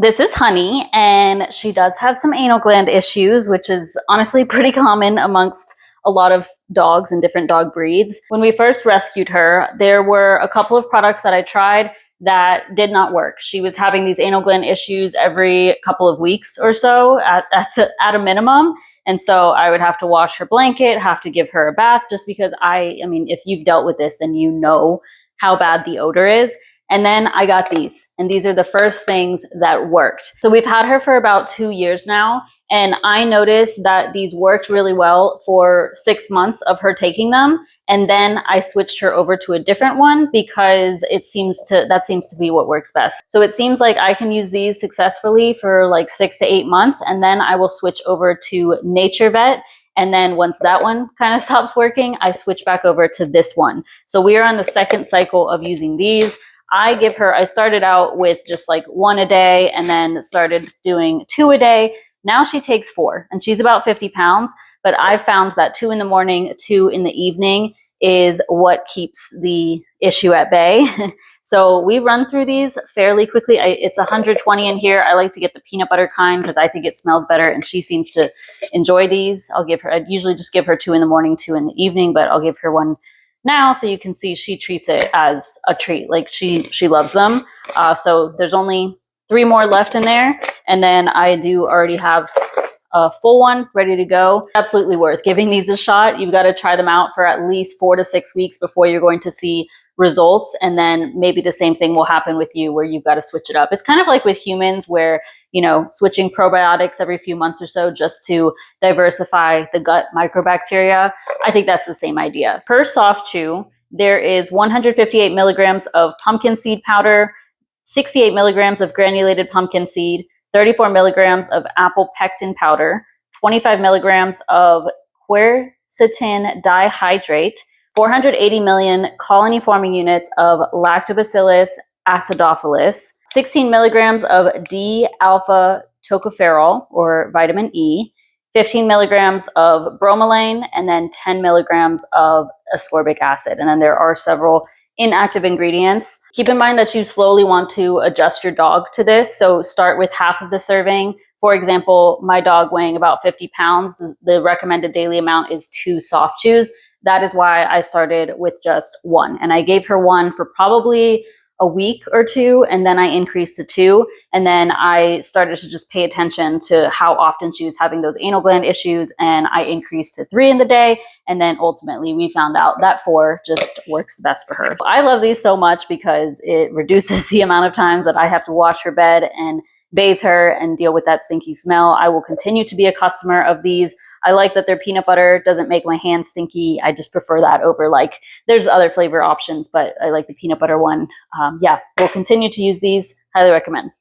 This is Honey, and she does have some anal gland issues, which is honestly pretty common amongst a lot of dogs and different dog breeds. When we first rescued her, there were a couple of products that I tried that did not work. She was having these anal gland issues every couple of weeks or so at a minimum. And so I would have to wash her blanket, have to give her a bath, just because I mean, if you've dealt with this, then you know how bad the odor is. And then I got these, and these are the first things that worked. So we've had her for about 2 years now, and I noticed that these worked really well for 6 months of her taking them. And then I switched her over to a different one because that seems to be what works best. So it seems like I can use these successfully for like 6 to 8 months, and then I will switch over to Nature Vet. And then once that one kind of stops working, I switch back over to this one. So we are on the second cycle of using these. I started out with just like 1 a day and then started doing 2 a day. Now she takes 4, and she's about 50 pounds, but I found that 2 in the morning, 2 in the evening is what keeps the issue at bay. So we run through these fairly quickly. It's 120 in here. I like to get the peanut butter kind because I think it smells better, and she seems to enjoy these. I'd usually just give her 2 in the morning, 2 in the evening, but I'll give her one now, so you can see she treats it as a treat. Like she loves them. So there's only 3 more left in there, and then I do already have a full one ready to go. Absolutely worth giving these a shot. You've got to try them out for at least 4 to 6 weeks before you're going to see results, and then maybe the same thing will happen with you where you've got to switch it up. It's kind of like with humans where, you know, switching probiotics every few months or so just to diversify the gut microbacteria. I think that's the same idea. Per soft chew, there is 158 milligrams of pumpkin seed powder, 68 milligrams of granulated pumpkin seed, 34 milligrams of apple pectin powder, 25 milligrams of quercetin dihydrate, 480 million colony-forming units of Lactobacillus acidophilus, 16 milligrams of D-alpha tocopherol, or vitamin E, 15 milligrams of bromelain, and then 10 milligrams of ascorbic acid. And then there are several inactive ingredients. Keep in mind that you slowly want to adjust your dog to this. So start with half of the serving. For example, my dog weighing about 50 pounds, the recommended daily amount is 2 soft chews. That is why I started with just 1. And I gave her 1 for probably a week or 2, and then I increased to 2. And then I started to just pay attention to how often she was having those anal gland issues, and I increased to 3 in the day. And then ultimately we found out that 4 just works the best for her. I love these so much because it reduces the amount of times that I have to wash her bed and bathe her and deal with that stinky smell. I will continue to be a customer of these. I like that their peanut butter doesn't make my hands stinky. I just prefer that over, like, there's other flavor options, but I like the peanut butter one. Yeah, we'll continue to use these. Highly recommend.